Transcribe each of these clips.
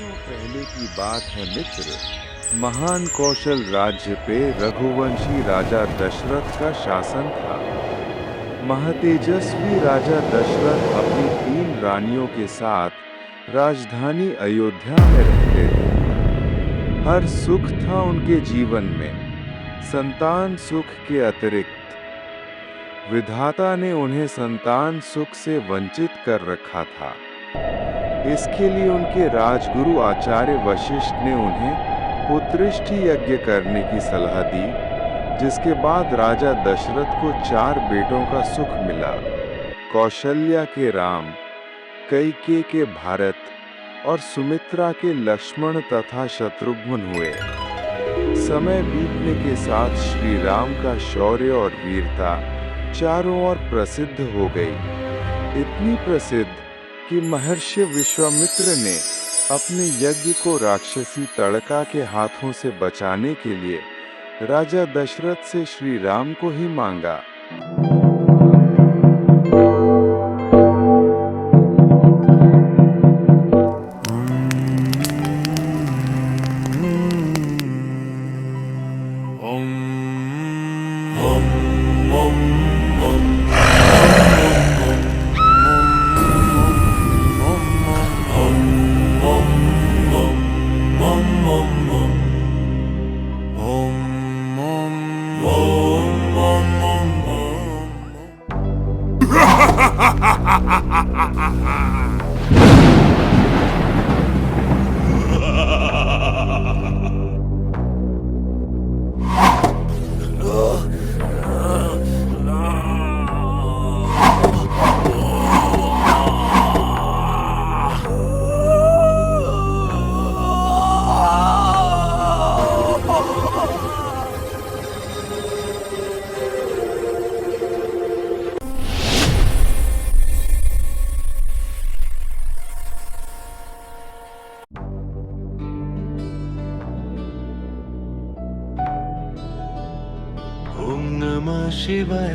वर्षों पहले की बात है मित्र। महान कौशल राज्य पे रघुवंशी राजा दशरथ का शासन था। महातेजस्वी राजा दशरथ अपनी 3 रानियों के साथ राजधानी अयोध्या में रहते थे। हर सुख था उनके जीवन में, संतान सुख के अतिरिक्त। विधाता ने उन्हें संतान सुख से वंचित कर रखा था। इसके लिए उनके राजगुरु आचार्य वशिष्ठ ने उन्हें पुत्रिष्टि यज्ञ करने की सलाह दी, जिसके बाद राजा दशरथ को 4 बेटों का सुख मिला। कौशल्या के राम, कैकेयी के भारत और सुमित्रा के लक्ष्मण तथा शत्रुघ्न हुए। समय बीतने के साथ श्री राम का शौर्य और वीरता चारों ओर प्रसिद्ध हो गई। इतनी प्रसिद्ध कि महर्षि विश्वामित्र ने अपने यज्ञ को राक्षसी तड़का के हाथों से बचाने के लिए राजा दशरथ से श्री राम को ही मांगा। ओम नमः शिवाय।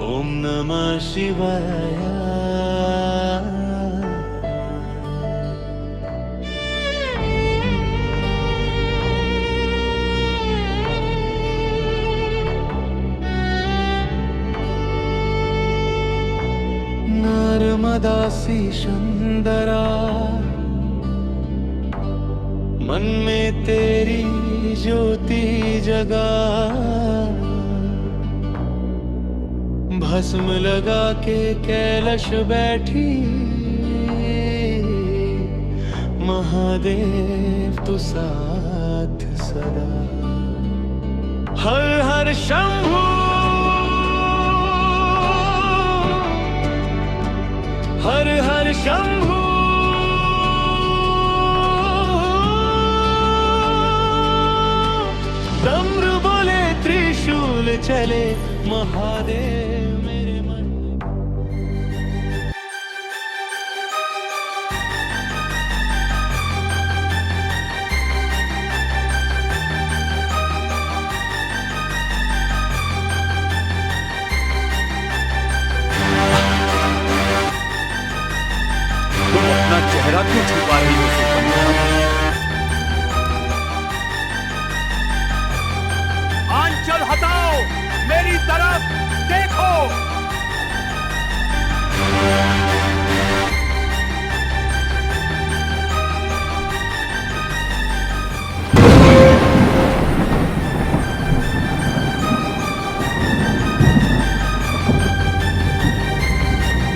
ओम नमः शिवाय। नर्मदासी सुंदरा, मन में तेरी ज्योति जगा, भस्म लगा के कैलाश बैठी, महादेव तू साथ सदा। हर हर शंभू, हर हर शंभू। डमरू बोले त्रिशूल चले, महादेव मेरे मन। तुम अपना चेहरा क्यों छुपा रही हो सुकन्या? आंचल हटाओ, मेरी तरफ देखो।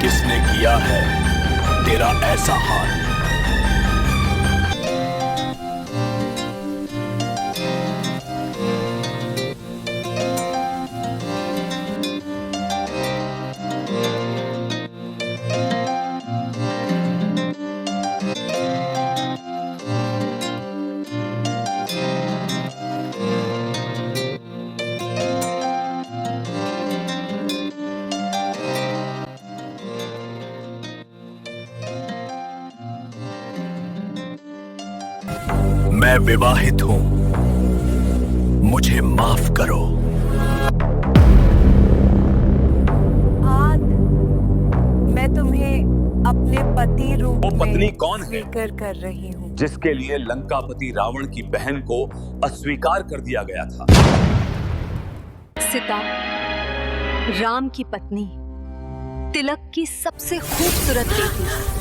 किसने किया है तेरा ऐसा हाल? मैं विवाहित हूं, मुझे माफ करो। आज मैं तुम्हें पति रूप वो पत्नी में कौन है? स्वीकार कर रही हूँ। जिसके लिए लंकापति रावण की बहन को अस्वीकार कर दिया गया था। सीता, राम की पत्नी, तिलक की सबसे खूबसूरत बेटी।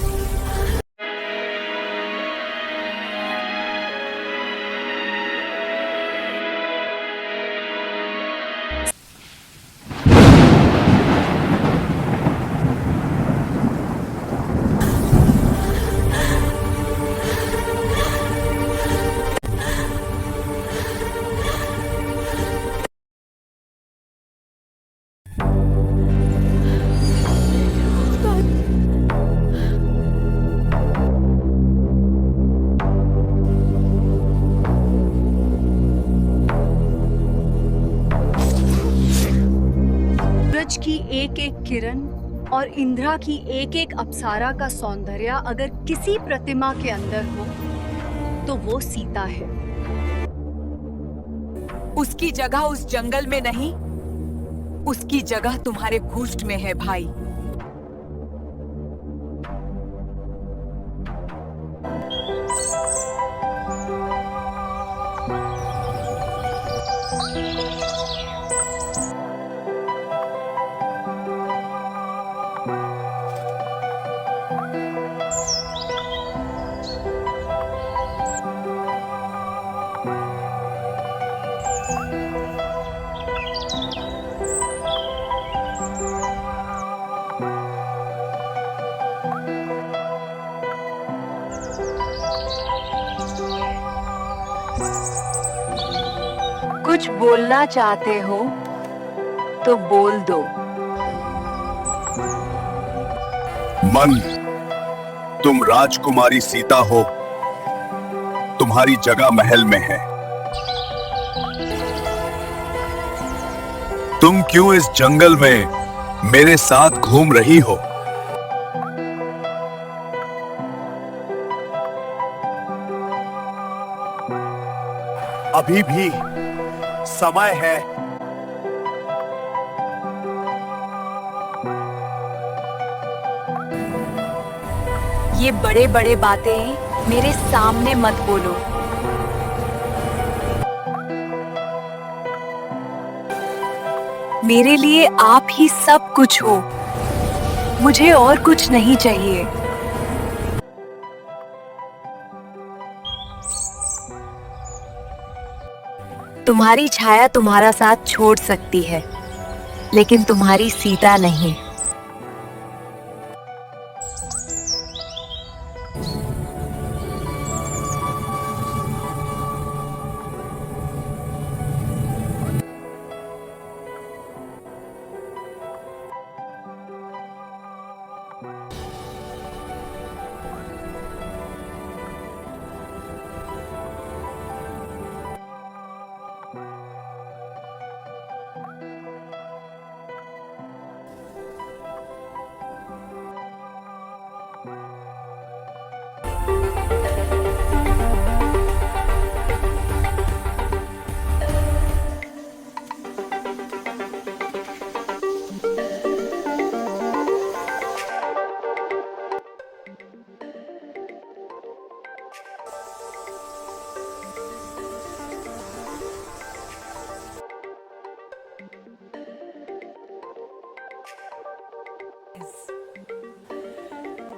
सूरज की एक एक किरण और इंद्रा की एक एक अप्सरा का सौंदर्य अगर किसी प्रतिमा के अंदर हो तो वो सीता है। उसकी जगह उस जंगल में नहीं, उसकी जगह तुम्हारे घुष्ट में है भाई। कुछ बोलना चाहते हो तो बोल दो। मन, तुम राजकुमारी सीता हो। तुम्हारी जगह महल में है। तुम क्यों इस जंगल में मेरे साथ घूम रही हो? अभी भी समय है। ये बड़े बड़े बातें मेरे सामने मत बोलो। मेरे लिए आप ही सब कुछ हो, मुझे और कुछ नहीं चाहिए। तुम्हारी छाया तुम्हारा साथ छोड़ सकती है, लेकिन तुम्हारी सीता नहीं।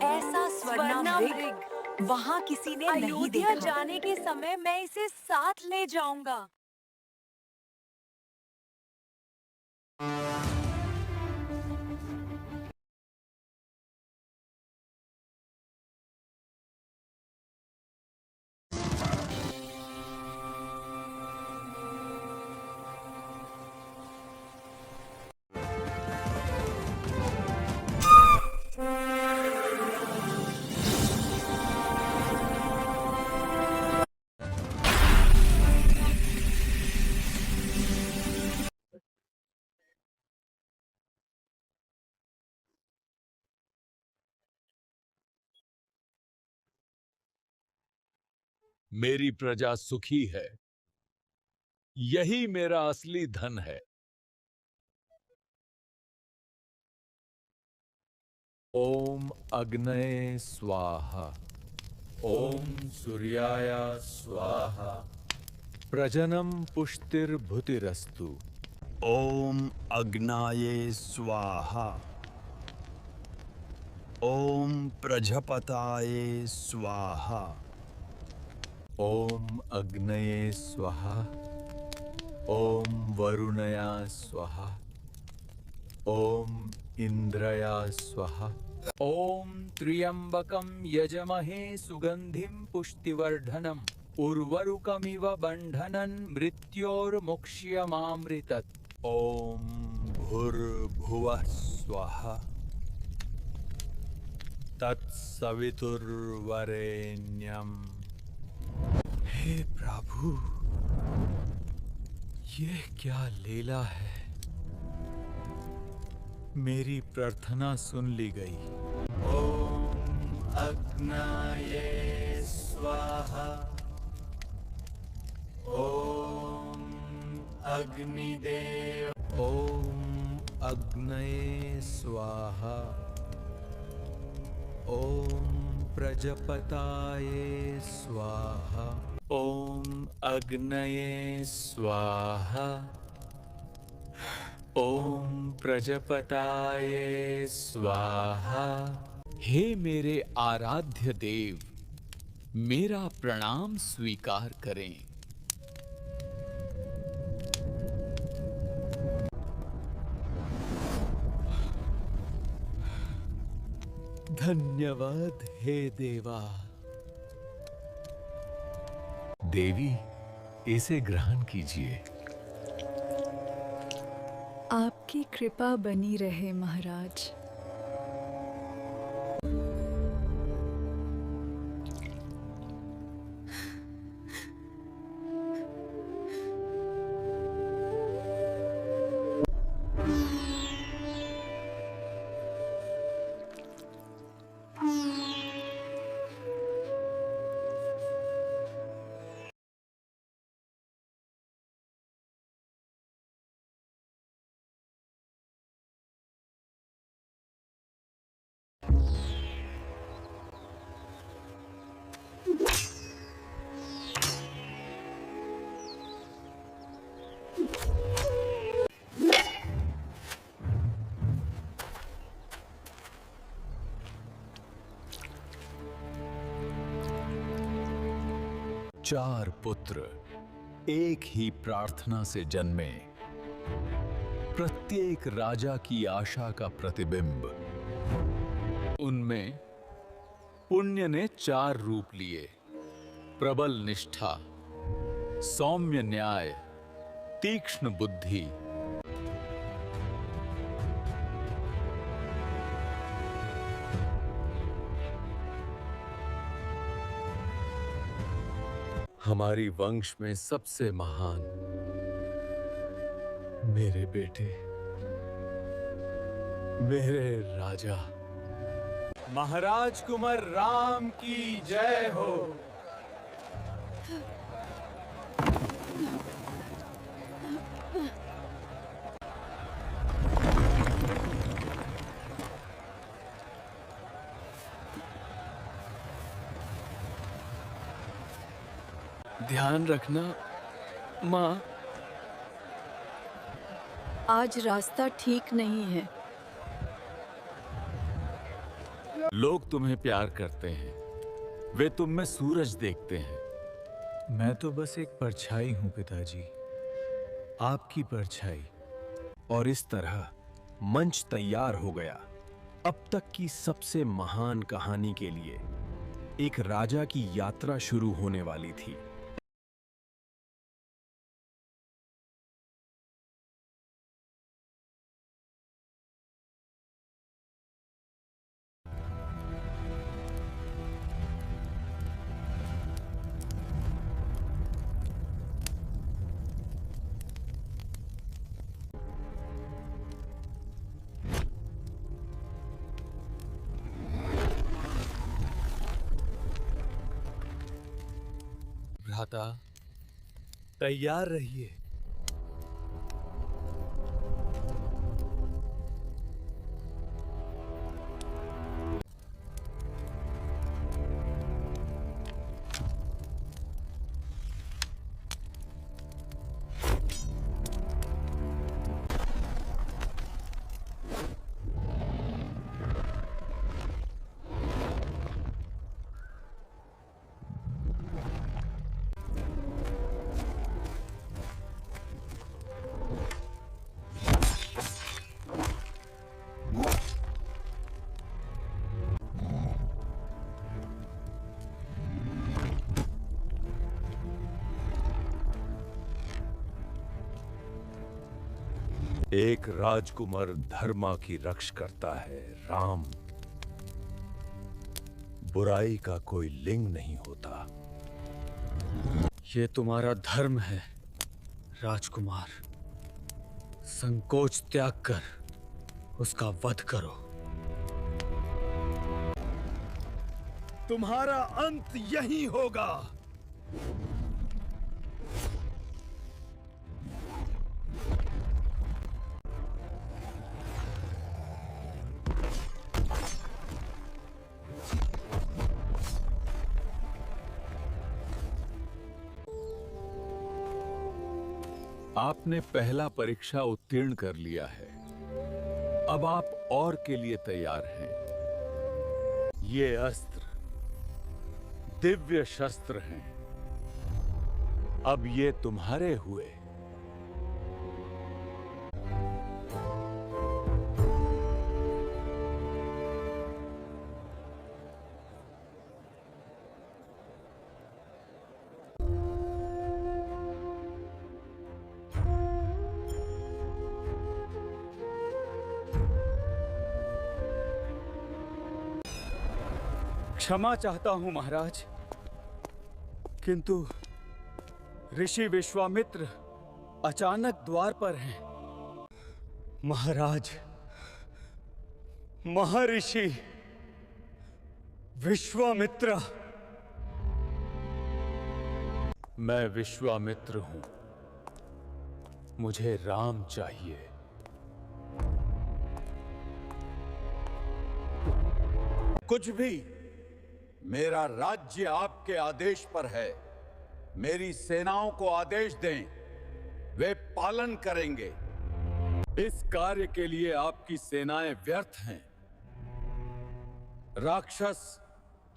ऐसा स्वर्णमृग वहाँ किसी ने नहीं देखा। जाने के समय मैं इसे साथ ले जाऊंगा। मेरी प्रजा सुखी है, यही मेरा असली धन है। ओम अग्नये स्वाहा। ओम सूर्याय स्वाहा। प्रजनम पुष्टिर्भुतिरस्तु। ओम अग्नाये स्वाहा। ओम प्रजपताये स्वाहा। ओम अग्नये स्वाहा। ओम वरुणया स्वाहा। ओम इंद्रया स्वाहा। ओम त्र्यंबकं यजमहे सुगंधिं पुष्टिवर्धनम् उर्वरुकमिव बंधनं मृत्योर्मुक्ष्यमामृतत्। ओम भूर्भुवः स्वः तत्सवितुर्वरेण्यम्। हे प्रभु, यह क्या लीला है। मेरी प्रार्थना सुन ली गई। ओम अग्नाये स्वाहा। ओम अग्निदेव। ओम अग्नये स्वाहा। ओम प्रजपताये स्वाहा। ओम अग्नये स्वाहा। ओम प्रजपताये स्वाहा। हे मेरे आराध्य देव, मेरा प्रणाम स्वीकार करें। धन्यवाद हे देवा। देवी, इसे ग्रहण कीजिए। आपकी कृपा बनी रहे महाराज। चार पुत्र एक ही प्रार्थना से जन्मे, प्रत्येक राजा की आशा का प्रतिबिंब। उनमें पुण्य ने चार रूप लिए: प्रबल निष्ठा, सौम्य न्याय, तीक्ष्ण बुद्धि। हमारी वंश में सबसे महान मेरे बेटे, मेरे राजा महाराज कुंवर राम की जय हो। ध्यान रखना माँ। आज रास्ता ठीक नहीं है। लोग तुम्हें प्यार करते हैं, वे तुम में सूरज देखते हैं। मैं तो बस एक परछाई हूं पिताजी, आपकी परछाई। और इस तरह मंच तैयार हो गया अब तक की सबसे महान कहानी के लिए। एक राजा की यात्रा शुरू होने वाली थी। भ्राता, तैयार रहिए। एक राजकुमार धर्मा की रक्षा करता है राम। बुराई का कोई लिंग नहीं होता। ये तुम्हारा धर्म है राजकुमार। संकोच त्याग कर उसका वध करो। तुम्हारा अंत यही होगा। आपने पहला परीक्षा उत्तीर्ण कर लिया है। अब आप और के लिए तैयार हैं। ये अस्त्र दिव्य शस्त्र हैं। अब ये तुम्हारे हुए। क्षमा चाहता हूं महाराज, किंतु ऋषि विश्वामित्र अचानक द्वार पर हैं। महाराज, महर्षि विश्वामित्र। मैं विश्वामित्र हूं। मुझे राम चाहिए। कुछ भी, मेरा राज्य आपके आदेश पर है। मेरी सेनाओं को आदेश दें, वे पालन करेंगे। इस कार्य के लिए आपकी सेनाएं व्यर्थ हैं। राक्षस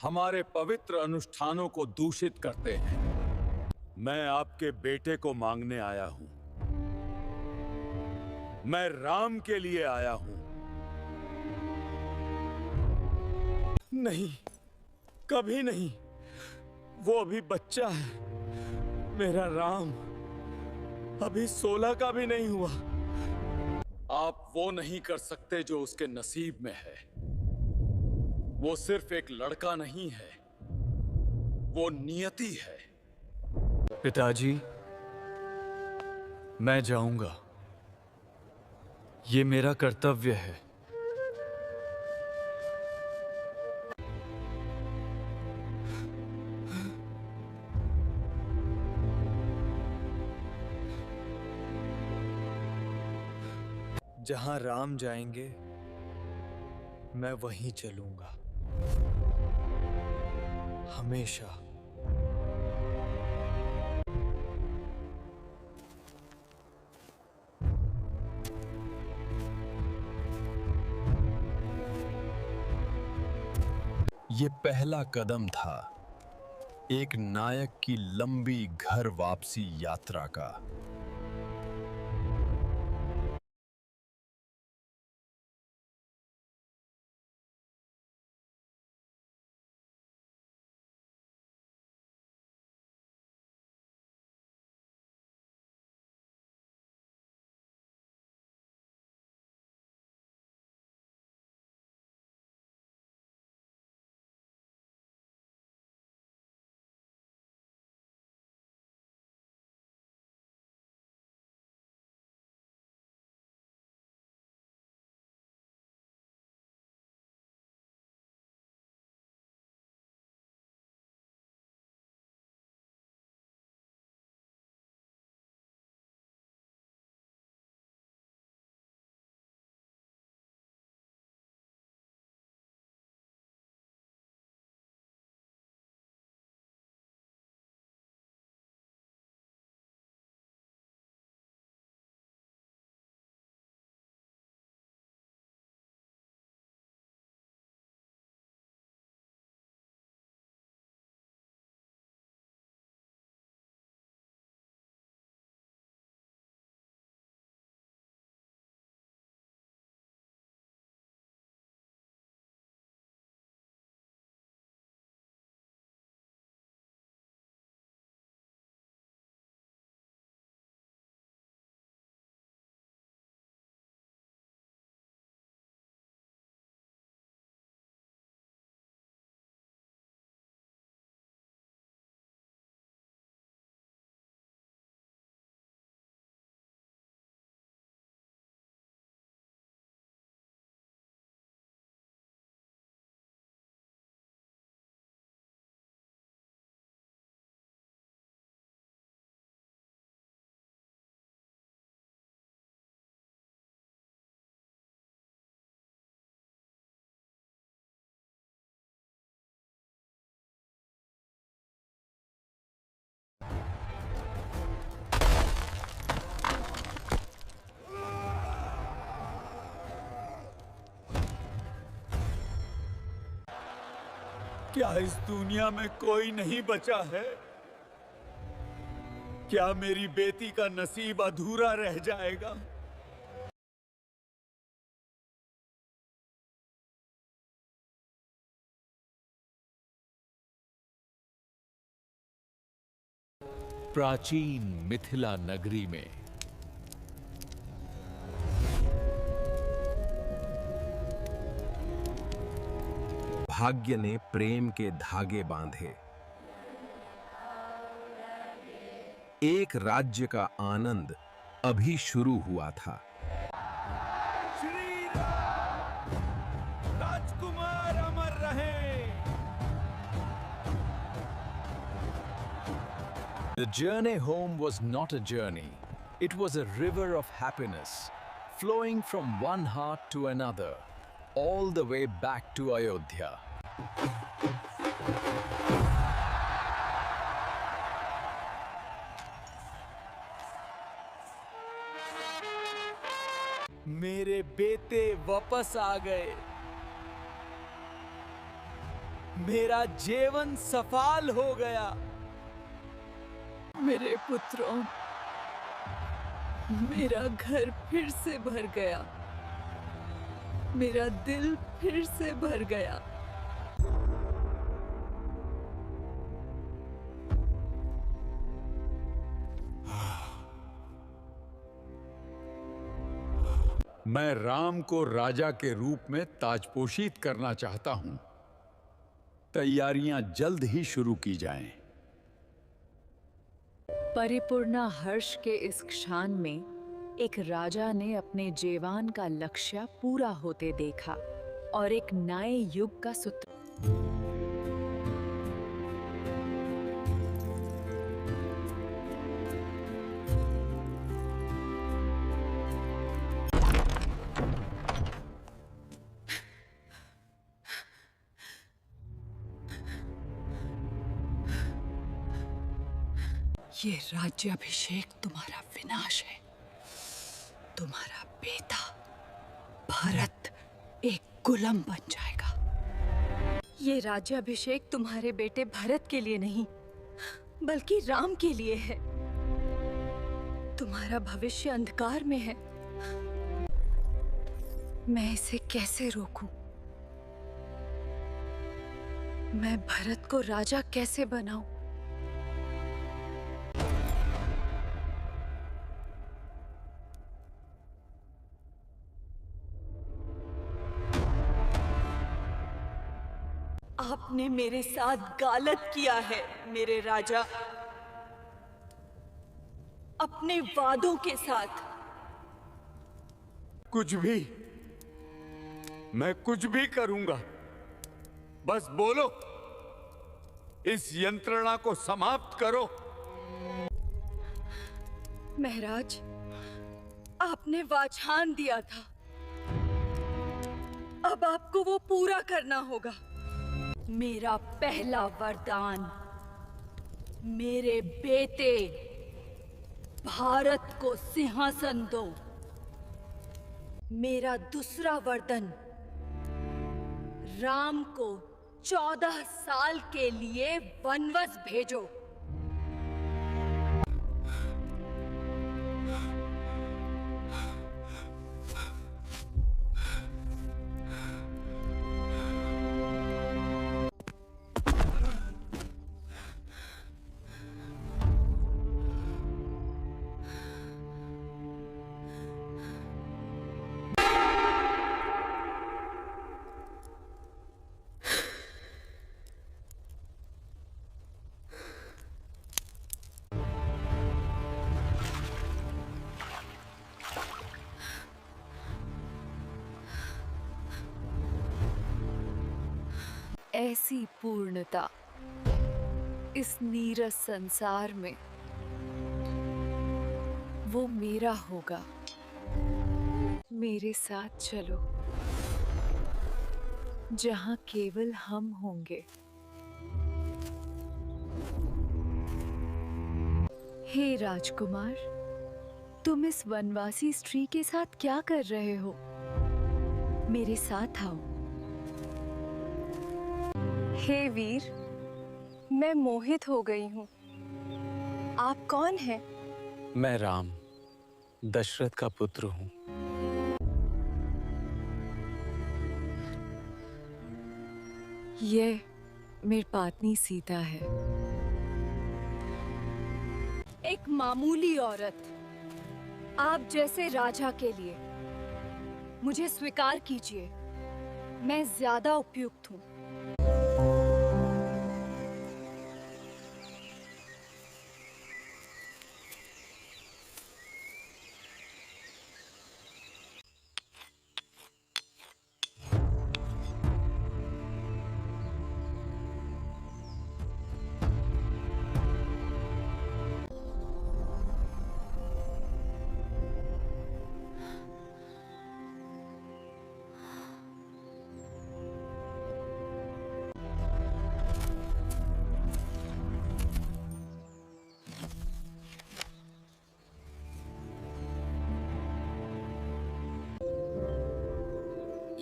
हमारे पवित्र अनुष्ठानों को दूषित करते हैं। मैं आपके बेटे को मांगने आया हूं। मैं राम के लिए आया हूं। नहीं, कभी नहीं। वो अभी बच्चा है। मेरा राम अभी 16 का भी नहीं हुआ। आप वो नहीं कर सकते जो उसके नसीब में है। वो सिर्फ एक लड़का नहीं है, वो नियति है। पिताजी, मैं जाऊंगा। ये मेरा कर्तव्य है। जहां राम जाएंगे, मैं वहीं चलूंगा, हमेशा। ये पहला कदम था एक नायक की लंबी घर वापसी यात्रा का। क्या इस दुनिया में कोई नहीं बचा है? क्या मेरी बेटी का नसीब अधूरा रह जाएगा? प्राचीन मिथिला नगरी में भाग्य ने प्रेम के धागे बांधे। एक राज्य का आनंद अभी शुरू हुआ था। श्री राम! राजकुमार अमर रहे। The journey home was not a journey. It was a river of happiness, flowing from one heart to another, all the way back to Ayodhya. मेरे बेटे वापस आ गए। मेरा जीवन सफल हो गया। मेरे पुत्रों, मेरा घर फिर से भर गया। मेरा दिल फिर से भर गया। मैं राम को राजा के रूप में ताजपोशित करना चाहता हूं। तैयारियां जल्द ही शुरू की जाएं। परिपूर्ण हर्ष के इस क्षण में एक राजा ने अपने जीवन का लक्ष्य पूरा होते देखा और एक नए युग का सूत्र। ये राज्याभिषेक तुम्हारा विनाश है। तुम्हारा बेटा भरत एक गुलाम बन जाएगा। ये राज्याभिषेक तुम्हारे बेटे भरत के लिए नहीं, बल्कि राम के लिए है। तुम्हारा भविष्य अंधकार में है। मैं इसे कैसे रोकूं? मैं भरत को राजा कैसे बनाऊं? आपने मेरे साथ गलत किया है मेरे राजा। अपने वादों के साथ। कुछ भी, मैं कुछ भी करूंगा। बस बोलो, इस यंत्रणा को समाप्त करो। महाराज, आपने वाचान दिया था, अब आपको वो पूरा करना होगा। मेरा पहला वरदान, मेरे बेटे भारत को सिंहासन दो। मेरा दूसरा वरदान, राम को 14 साल के लिए वनवास भेजो। ऐसी पूर्णता इस नीरस संसार में वो मेरा होगा। मेरे साथ चलो, जहां केवल हम होंगे। हे राजकुमार, तुम इस वनवासी स्त्री के साथ क्या कर रहे हो? मेरे साथ आओ। हे वीर, मैं मोहित हो गई हूँ। आप कौन हैं? मैं राम, दशरथ का पुत्र हूँ। ये मेरी पत्नी सीता है। एक मामूली औरत आप जैसे राजा के लिए मुझे स्वीकार कीजिए। मैं ज्यादा उपयुक्त हूँ।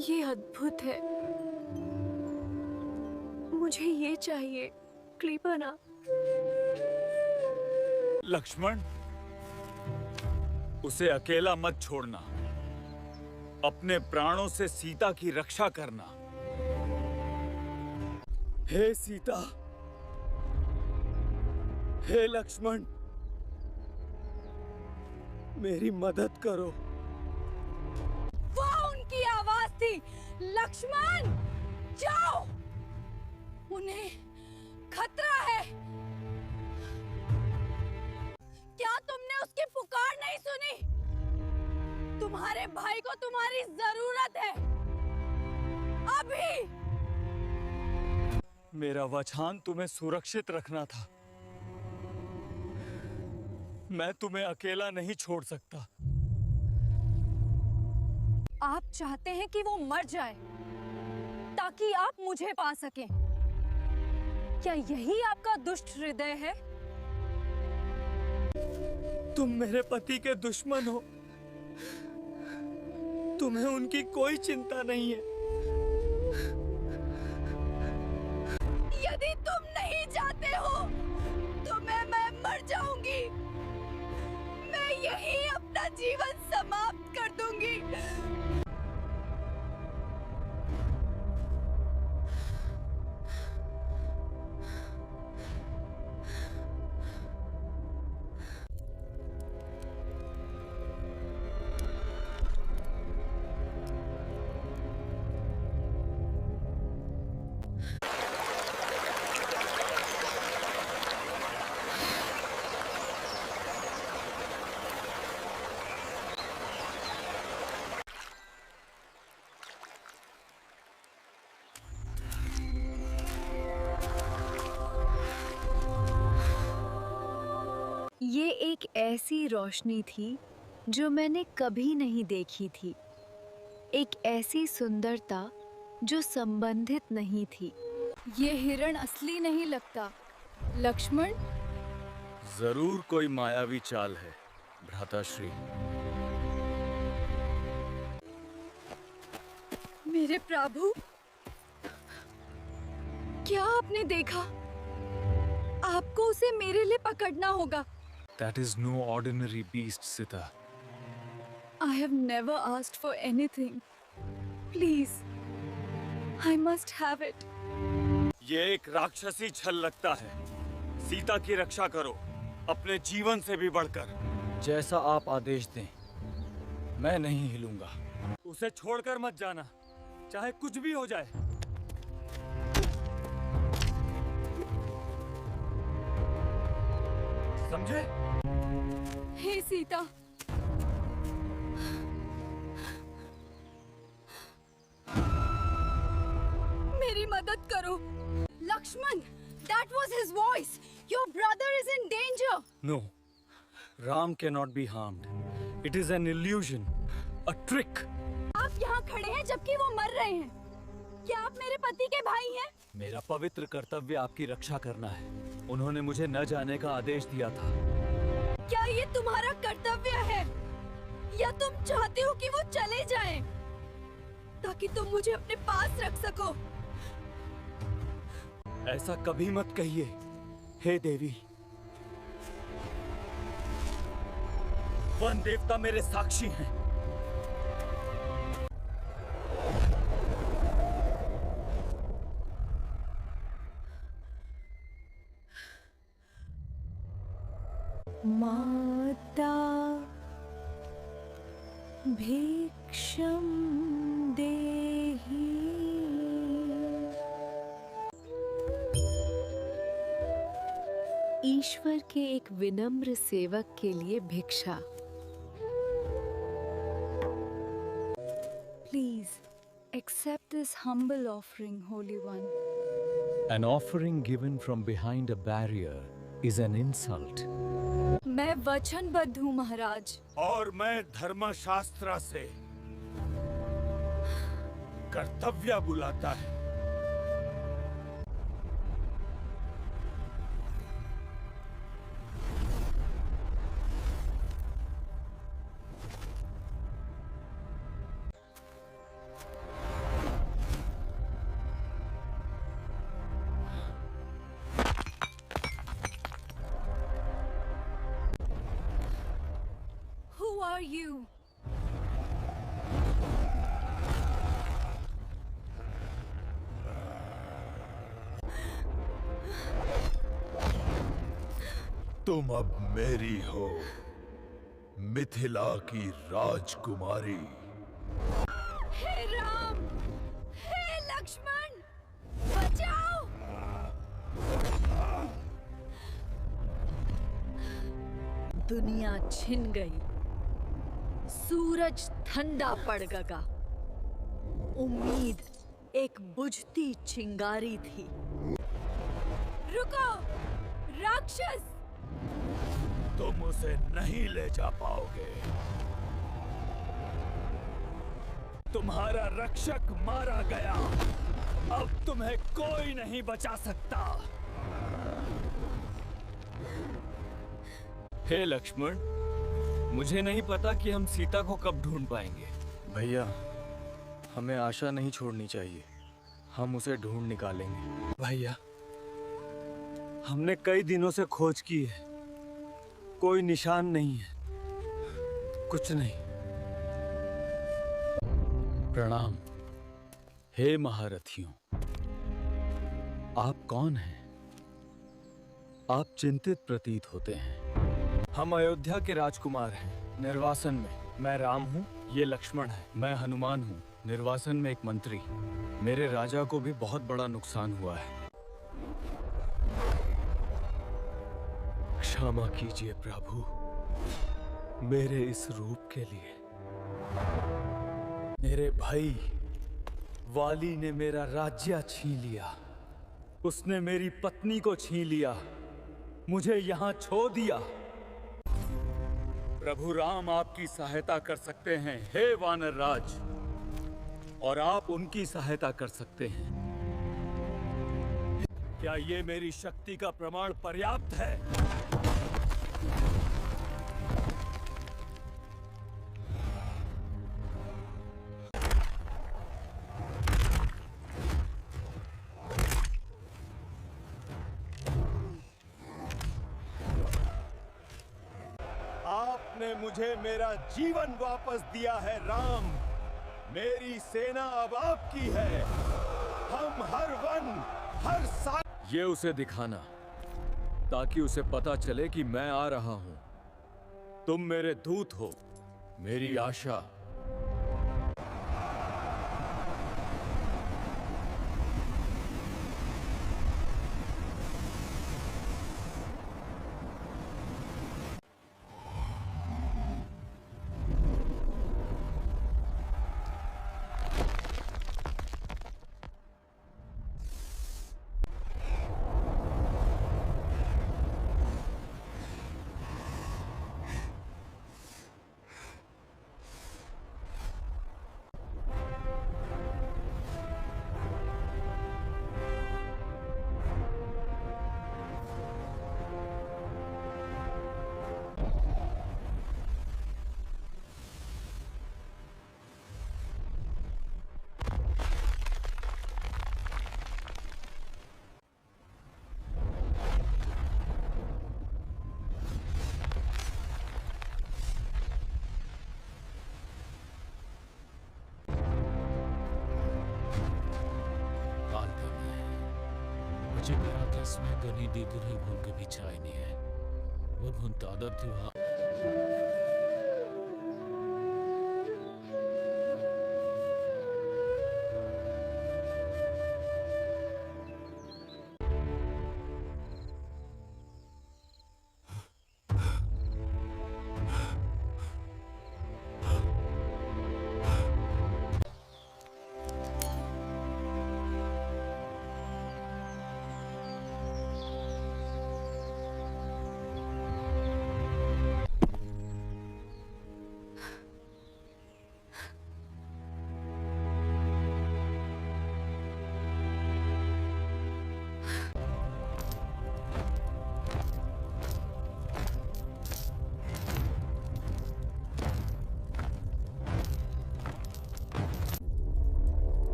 ये अद्भुत है। मुझे ये चाहिए, कृपया। लक्ष्मण, उसे अकेला मत छोड़ना। अपने प्राणों से सीता की रक्षा करना। हे सीता, हे लक्ष्मण, मेरी मदद करो। वो उनकी आवाज थी। लक्ष्मण, जाओ, उन्हें खतरा है। क्या तुमने उसकी पुकार नहीं सुनी? तुम्हारे भाई को तुम्हारी जरूरत है अभी। मेरा वचन तुम्हें सुरक्षित रखना था। मैं तुम्हें अकेला नहीं छोड़ सकता। आप चाहते हैं कि वो मर जाए ताकि आप मुझे पा सकें। क्या यही आपका दुष्ट हृदय है? तुम मेरे पति के दुश्मन हो। तुम्हें उनकी कोई चिंता नहीं है। यदि तुम नहीं जाते हो तो मैं मर जाऊंगी। मैं यही अपना जीवन समाप्त कर दूंगी। ये एक ऐसी रोशनी थी जो मैंने कभी नहीं देखी थी। एक ऐसी सुंदरता जो संबंधित नहीं थी। ये हिरण असली नहीं लगता। लक्ष्मण, जरूर कोई मायावी चाल है, भ्राताश्री। मेरे प्रभु, क्या आपने देखा? आपको उसे मेरे लिए पकड़ना होगा। That is no ordinary beast, Sita. I have never asked for anything. Please, I must have it. ये एक राक्षसी छल लगता है। सीता की रक्षा करो, अपने जीवन से भी बढ़कर। जैसा आप आदेश दें, मैं नहीं हिलूंगा। उसे छोड़कर मत जाना, चाहे कुछ भी हो जाए। समझे? हे सीता, मेरी मदद करो। Lakshman, that was his voice. Your brother is in danger. No, Ram cannot be harmed. It is an illusion, a trick. आप यहाँ खड़े हैं जबकि वो मर रहे हैं। क्या आप मेरे पति के भाई हैं? मेरा पवित्र कर्तव्य आपकी रक्षा करना है। उन्होंने मुझे न जाने का आदेश दिया था। क्या ये तुम्हारा कर्तव्य है या तुम चाहते हो कि वो चले जाएं ताकि तुम मुझे अपने पास रख सको? ऐसा कभी मत कहिए, हे देवी। वन देवता मेरे साक्षी हैं। माता भिक्षम देहि। ईश्वर के एक विनम्र सेवक के लिए भिक्षा। Please accept this humble offering, Holy One. An offering given from behind a barrier is an insult. मैं वचनबद्ध हूँ महाराज। और मैं धर्मशास्त्र से कर्तव्य बुलाता है। Who are you? तुम अब मेरी हो, मिथिला की राजकुमारी। हे राम, हे लक्ष्मण, बचाओ! दुनिया छिन गई, सूरज ठंडा पड़ गया। उम्मीद एक बुझती चिंगारी थी। रुको, राक्षस! तुम उसे नहीं ले जा पाओगे। तुम्हारा रक्षक मारा गया, अब तुम्हें कोई नहीं बचा सकता। हे लक्ष्मण, मुझे नहीं पता कि हम सीता को कब ढूंढ पाएंगे। भैया, हमें आशा नहीं छोड़नी चाहिए। हम उसे ढूंढ निकालेंगे। भैया, हमने कई दिनों से खोज की है, कोई निशान नहीं है, कुछ नहीं। प्रणाम, हे महारथियों। आप कौन हैं? आप चिंतित प्रतीत होते हैं। हम अयोध्या के राजकुमार हैं, निर्वासन में। मैं राम हूँ, ये लक्ष्मण है। मैं हनुमान हूँ, निर्वासन में एक मंत्री। मेरे राजा को भी बहुत बड़ा नुकसान हुआ है। क्षमा कीजिए प्रभु, मेरे इस रूप के लिए। मेरे भाई वाली ने मेरा राज्य छीन लिया, उसने मेरी पत्नी को छीन लिया, मुझे यहाँ छोड़ दिया। प्रभु राम आपकी सहायता कर सकते हैं, हे वानर राज, और आप उनकी सहायता कर सकते हैं। क्या ये मेरी शक्ति का प्रमाण पर्याप्त है? आपने मुझे मेरा जीवन वापस दिया है राम। मेरी सेना अब आपकी है। हम हर वन, हर साल। ये उसे दिखाना, ताकि उसे पता चले कि मैं आ रहा हूं। तुम मेरे दूत हो, मेरी आशा। Acaba kesme gani didiri bulgu bir çayniye. Ve buntada diva.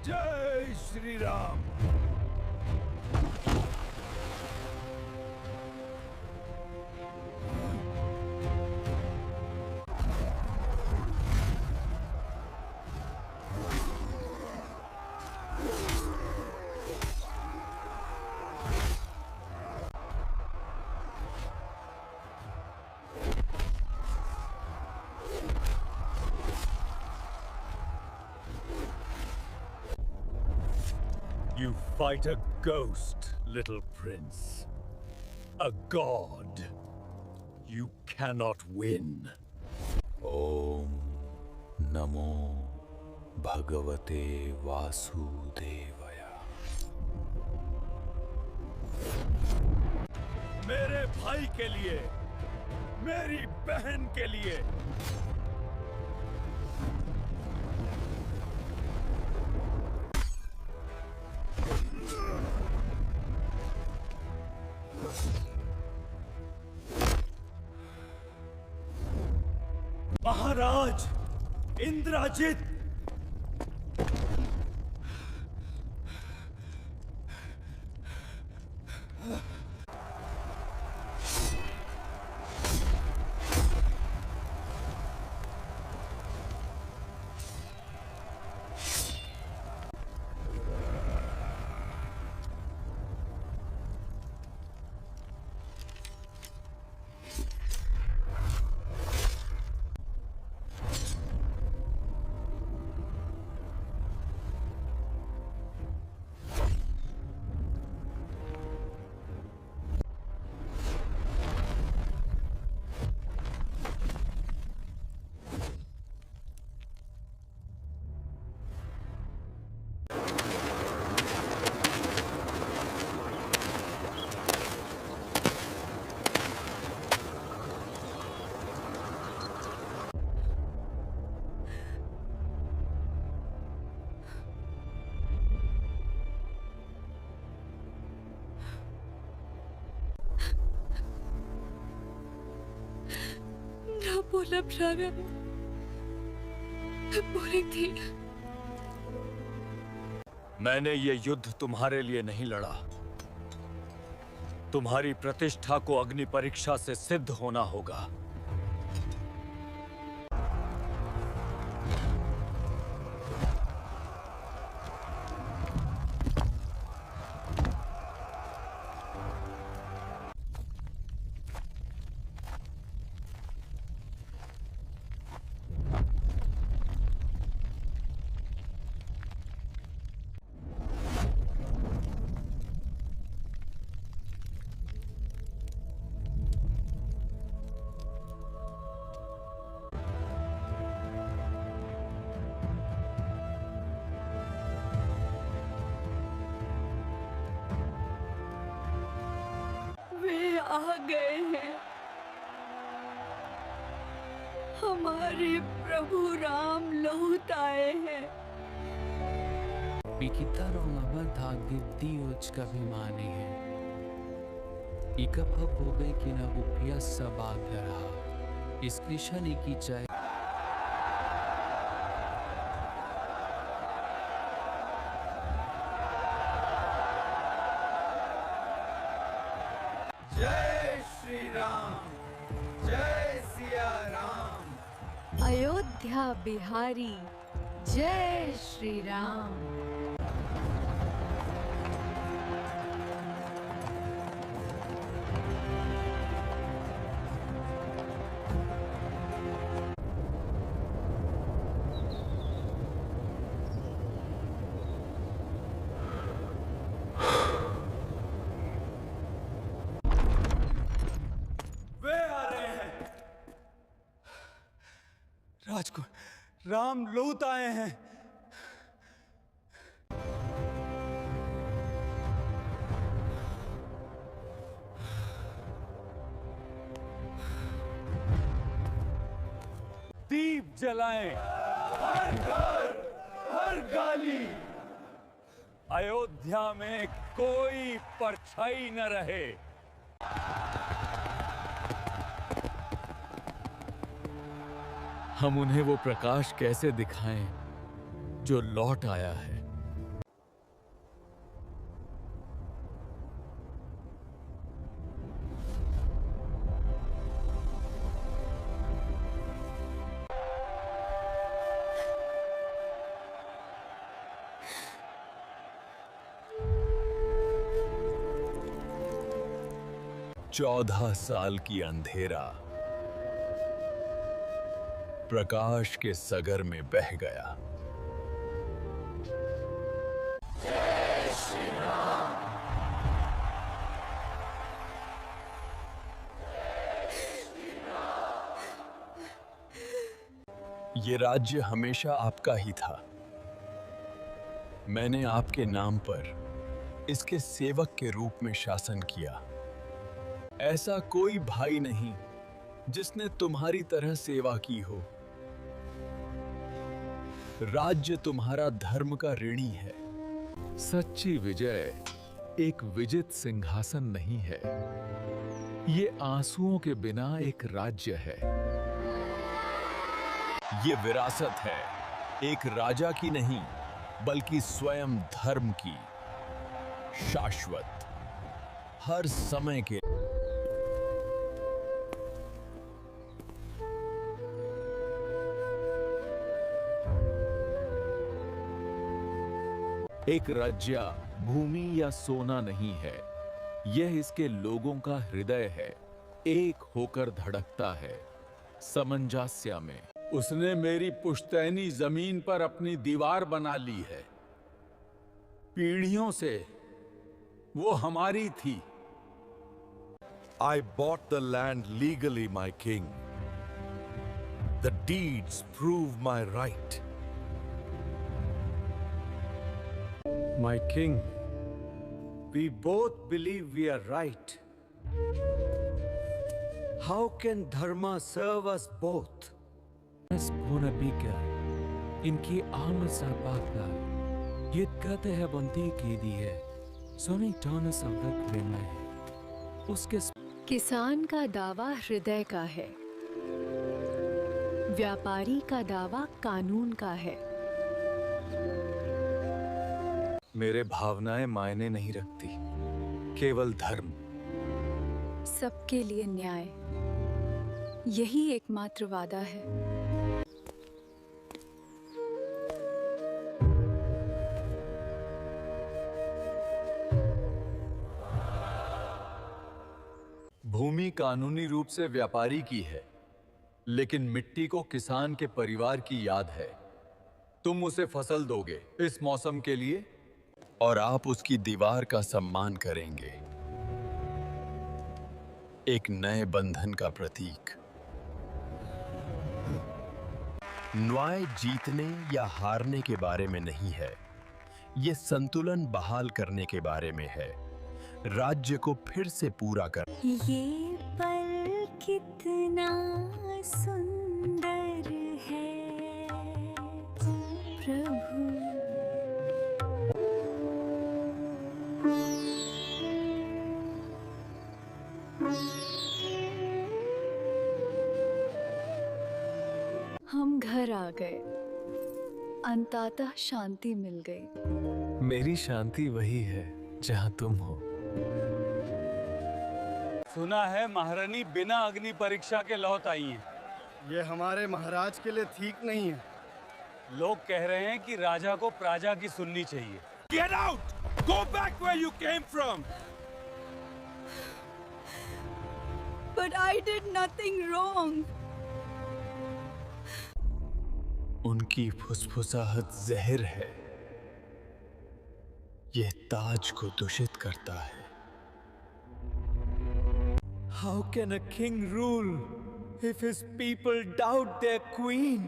जय Shri Ram. You fight a ghost, little prince. A god. You cannot win. ओम नमो भगवते वासुदेवया। मेरे भाई के लिए, मेरी बहन के लिए। महाराज इंद्रजित, बोला प्राणा, बोली थी। मैंने ये युद्ध तुम्हारे लिए नहीं लड़ा। तुम्हारी प्रतिष्ठा को अग्नि परीक्षा से सिद्ध होना होगा। आ गए हैं। हमारे प्रभु राम लौट आए हैं। Bikitarong tagdibdiyot kabimanihin. Ikapapugay kinaupiyas sa bagdara. Iskrishan ikichay. Ayodhya Bihari, जय श्री राम। राम लूत आए हैं। दीप जलाएं, हर घर, हर गली, अयोध्या में कोई परछाई न रहे। हम उन्हें वो प्रकाश कैसे दिखाएं जो लौट आया है। चौदह साल की अंधेरा प्रकाश के सगर में बह गया। जय श्री राम। ये राज्य हमेशा आपका ही था। मैंने आपके नाम पर इसके सेवक के रूप में शासन किया। ऐसा कोई भाई नहीं जिसने तुम्हारी तरह सेवा की हो। राज्य तुम्हारा धर्म का ऋणी है। सच्ची विजय एक विजित सिंहासन नहीं है, ये आंसुओं के बिना एक राज्य है। ये विरासत है, एक राजा की नहीं बल्कि स्वयं धर्म की, शाश्वत, हर समय के। एक राज्य भूमि या सोना नहीं है, यह इसके लोगों का हृदय है, एक होकर धड़कता है सामंजस्य में। उसने मेरी पुश्तैनी जमीन पर अपनी दीवार बना ली है। पीढ़ियों से वो हमारी थी। I bought the land legally, my king. The deeds prove my right. My king, we both believe we are right. How can dharma serve us both? इनकी आमद सरपाका यदगते है बंदी की दी है, सोनी टॉन सवरक लेना है उसके। किसान का दावा हृदय का है, व्यापारी का दावा कानून का है। मेरे भावनाएं मायने नहीं रखती, केवल धर्म। सबके लिए न्याय, यही एकमात्र वादा है। भूमि कानूनी रूप से व्यापारी की है, लेकिन मिट्टी को किसान के परिवार की याद है। तुम उसे फसल दोगे इस मौसम के लिए, और आप उसकी दीवार का सम्मान करेंगे, एक नए बंधन का प्रतीक। न्याय जीतने या हारने के बारे में नहीं है, यह संतुलन बहाल करने के बारे में है, राज्य को फिर से पूरा कर। ये पल कितना सुंदर है प्रभु। हम घर आ गए, अंततः शांति मिल गई। मेरी शांति वही है जहां तुम हो। सुना है महारानी बिना अग्नि परीक्षा के लौट आई हैं। ये हमारे महाराज के लिए ठीक नहीं है। लोग कह रहे हैं कि राजा को प्रजा की सुननी चाहिए। Get out! Go back where you came from! But I did nothing wrong. उनकी फुसफुसाहट जहर है। यह ताज को दूषित करता है। How can a king rule if his people doubt their queen?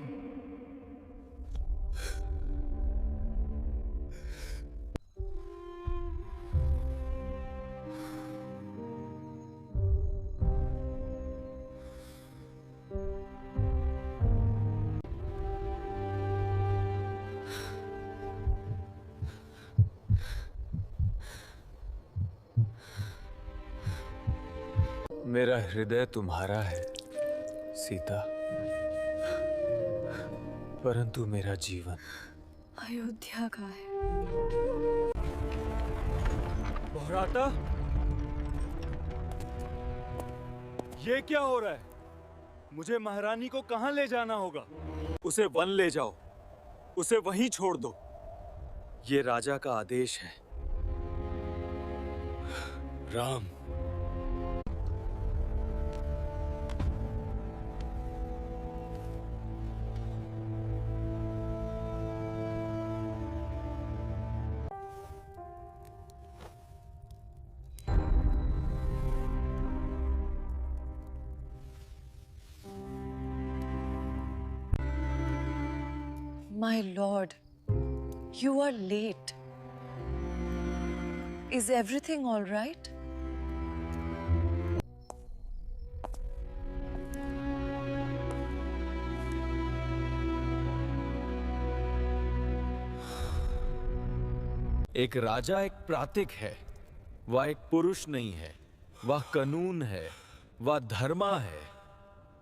मेरा हृदय तुम्हारा है सीता, परंतु मेरा जीवन अयोध्या का है। बहुराता, ये क्या हो रहा है? मुझे महारानी को कहां ले जाना होगा? उसे वन ले जाओ, उसे वहीं छोड़ दो। ये राजा का आदेश है। Ram, My lord, you are late. Is everything all right? एक राजा एक प्रातिक है, वह एक पुरुष नहीं है, वह कानून है, वह धर्मा है,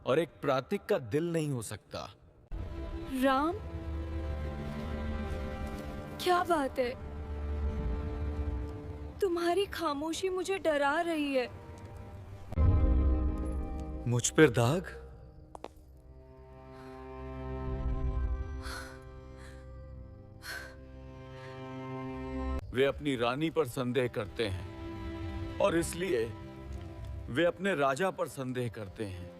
और एक प्रातिक का दिल नहीं हो सकता। राम, क्या बात है? तुम्हारी खामोशी मुझे डरा रही है। मुझ पर दाग? वे अपनी रानी पर संदेह करते हैं, और इसलिए वे अपने राजा पर संदेह करते हैं।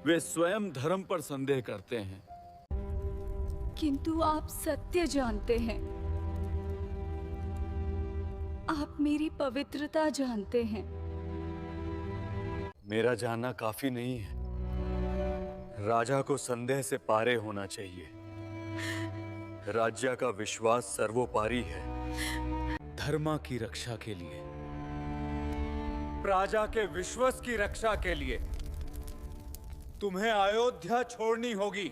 वे स्वयं धर्म पर संदेह करते हैं। किंतु आप सत्य जानते हैं। आप मेरी पवित्रता जानते हैं। मेरा जानना काफी नहीं है। राजा को संदेह से पारे होना चाहिए। राज्य का विश्वास सर्वोपरि है। धर्म की रक्षा के लिए, प्रजा के विश्वास की रक्षा के लिए तुम्हें अयोध्या छोड़नी होगी।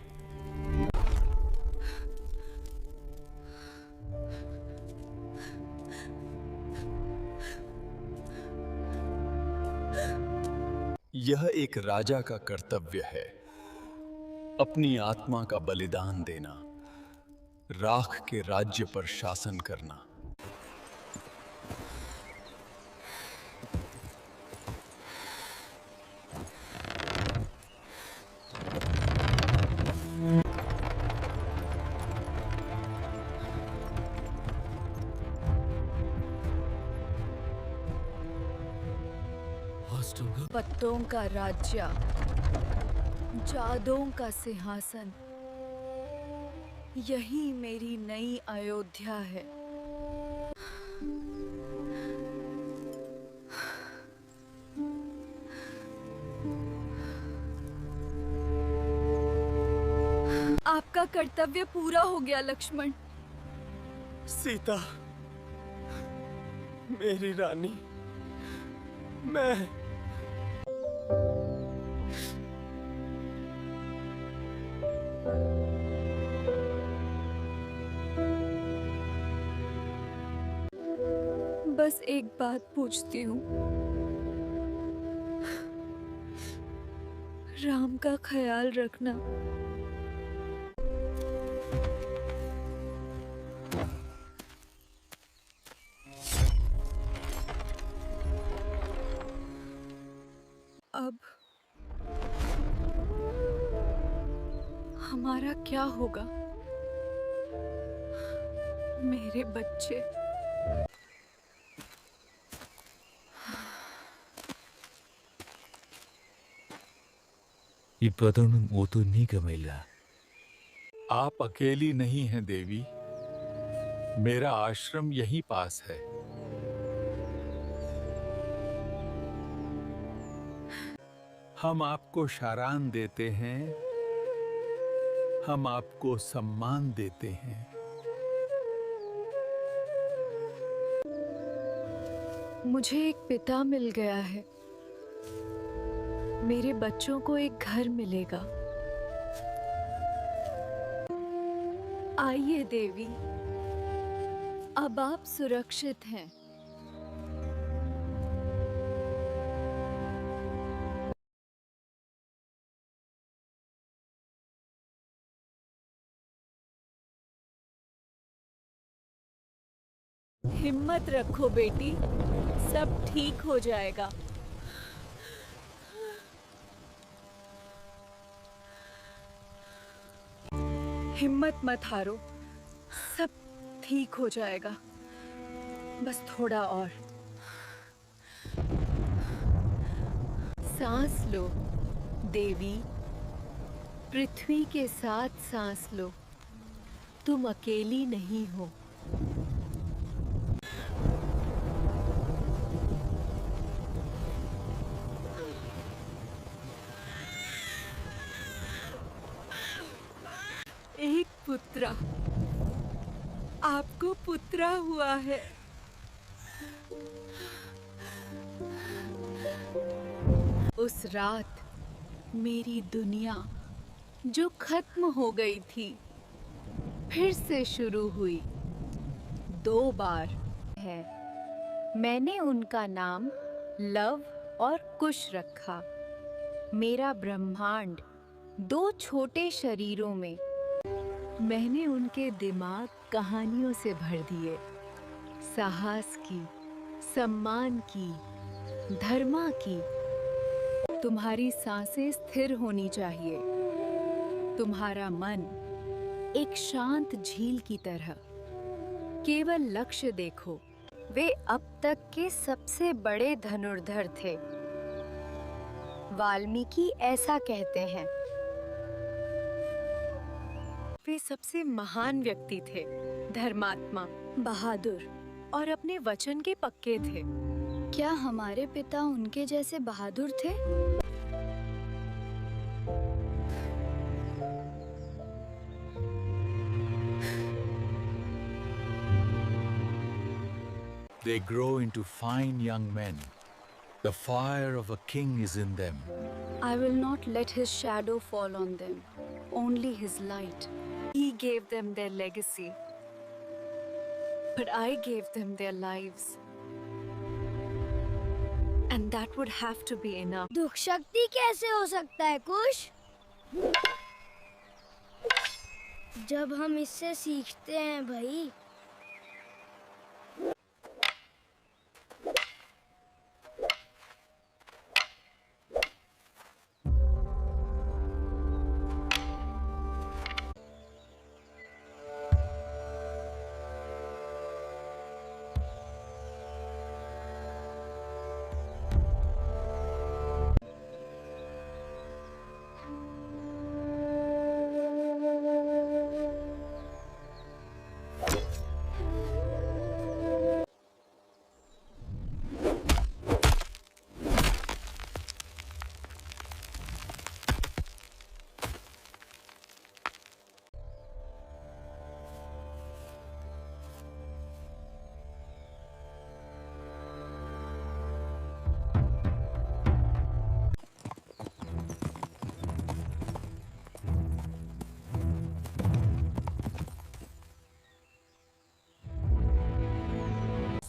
यह एक राजा का कर्तव्य है, अपनी आत्मा का बलिदान देना, राख के राज्य पर शासन करना। पत्तों का राज्य, जादों का सिंहासन, यही मेरी नई अयोध्या है। आपका कर्तव्य पूरा हो गया लक्ष्मण। सीता, मेरी रानी, मैं बस एक बात पूछती हूँ, राम का ख्याल रखना। अब हमारा क्या होगा? मेरे बच्चे। 이바다는 모두 네가 말라. आप अकेली नहीं हैं देवी। मेरा आश्रम यहीं पास है। हम आपको शारान देते हैं, हम आपको सम्मान देते हैं। मुझे एक पिता मिल गया है। मेरे बच्चों को एक घर मिलेगा। आइए देवी, अब आप सुरक्षित हैं। हिम्मत रखो बेटी, सब ठीक हो जाएगा। हिम्मत मत हारो, सब ठीक हो जाएगा। बस थोड़ा और सांस लो देवी, पृथ्वी के साथ सांस लो। तुम अकेली नहीं हो। एक पुत्रा, आपको पुत्रा हुआ है। उस रात मेरी दुनिया जो खत्म हो गई थी फिर से शुरू हुई। 2 बार है। मैंने उनका नाम लव और कुश रखा। मेरा ब्रह्मांड 2 छोटे शरीरों में। मैंने उनके दिमाग कहानियों से भर दिए, साहस की, सम्मान की, धर्मा की। तुम्हारी सांसें स्थिर होनी चाहिए। तुम्हारा मन एक शांत झील की तरह। केवल लक्ष्य देखो। वे अब तक के सबसे बड़े धनुर्धर थे। वाल्मीकि ऐसा कहते हैं। वे सबसे महान व्यक्ति थे, धर्मात्मा, बहादुर और अपने वचन के पक्के थे। क्या हमारे पिता उनके जैसे बहादुर थे? They grow into fine young men. The fire of a king is in them. I will not let his shadow fall on them, only his light. He gave them their legacy, but I gave them their lives. And that would have to be enough. दुख शक्ति कैसे हो सकता है कुश? जब हम इससे सीखते हैं भाई।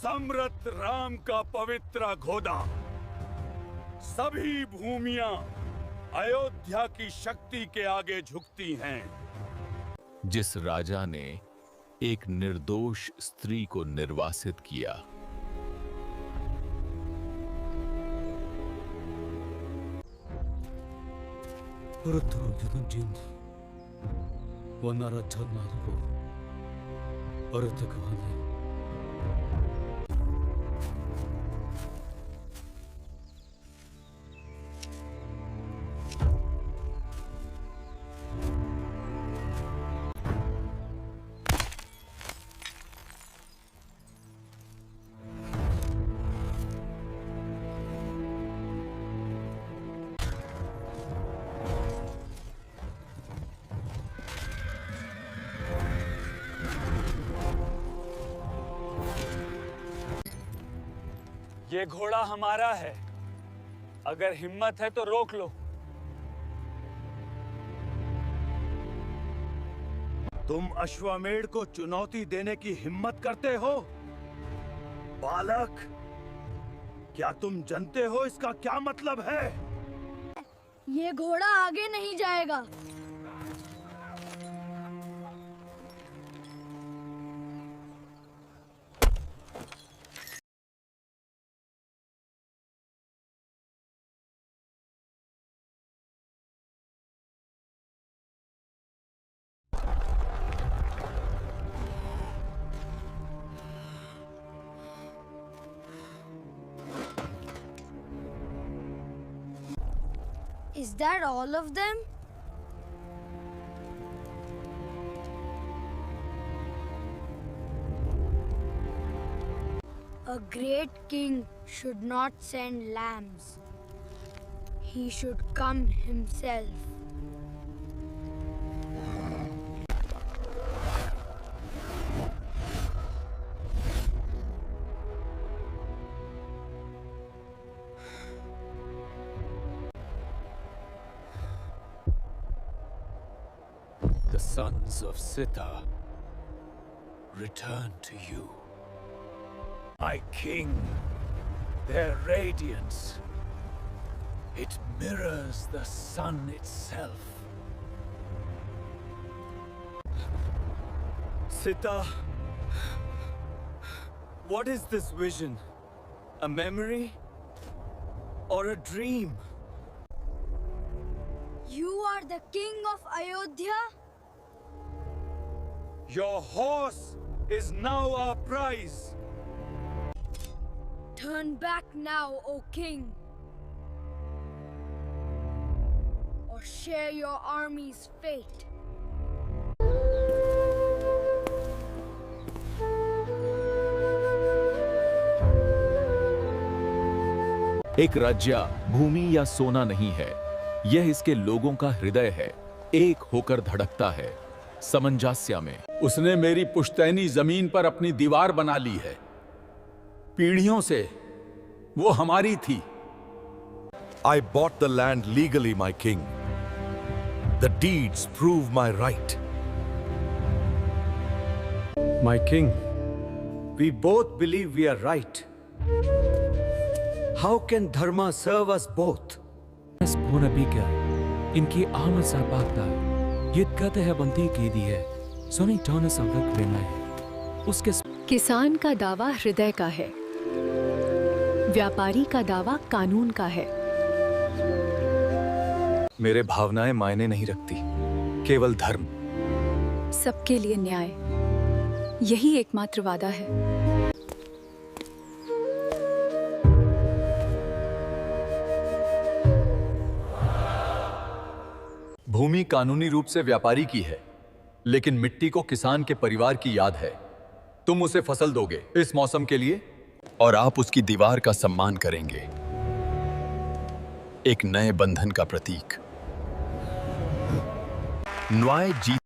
सम्रत राम का पवित्र घोड़ा। सभी भूमियां अयोध्या की शक्ति के आगे झुकती हैं। जिस राजा ने एक निर्दोष स्त्री को निर्वासित किया, 그렇다면 저는 원나라 전나라고 어렵다고 하네. ये घोड़ा हमारा है। अगर हिम्मत है तो रोक लो। तुम अश्वमेध को चुनौती देने की हिम्मत करते हो? बालक, क्या तुम जानते हो इसका क्या मतलब है? ये घोड़ा आगे नहीं जाएगा। Is that all of them? A great king should not send lambs. He should come himself. The sons of Sita return to you. My king, their radiance, it mirrors the sun itself. Sita, what is this vision? A memory or a dream? You are the king of Ayodhya? Your horse is now our prize. Turn back now, O king, or share your army's fate. एक राज्य भूमि या सोना नहीं है, यह इसके लोगों का हृदय है, एक होकर धड़कता है सामंजस्य में। उसने मेरी पुश्तैनी जमीन पर अपनी दीवार बना ली है। पीढ़ियों से वो हमारी थी। I bought the land legally, my king. The deeds prove my right. My king, we both believe we are right. How can dharma serve us both? इनकी आमद साबाकता यदगत है बंदी की दी है सोनी टोन संरक लेना है उसके किसान का दावा हृदय का है, व्यापारी का दावा कानून का है। मेरे भावनाएं मायने नहीं रखती, केवल धर्म। सबके लिए न्याय, यही एकमात्र वादा है। भूमि कानूनी रूप से व्यापारी की है, लेकिन मिट्टी को किसान के परिवार की याद है। तुम उसे फसल दोगे इस मौसम के लिए और आप उसकी दीवार का सम्मान करेंगे, एक नए बंधन का प्रतीक। न्याय जीत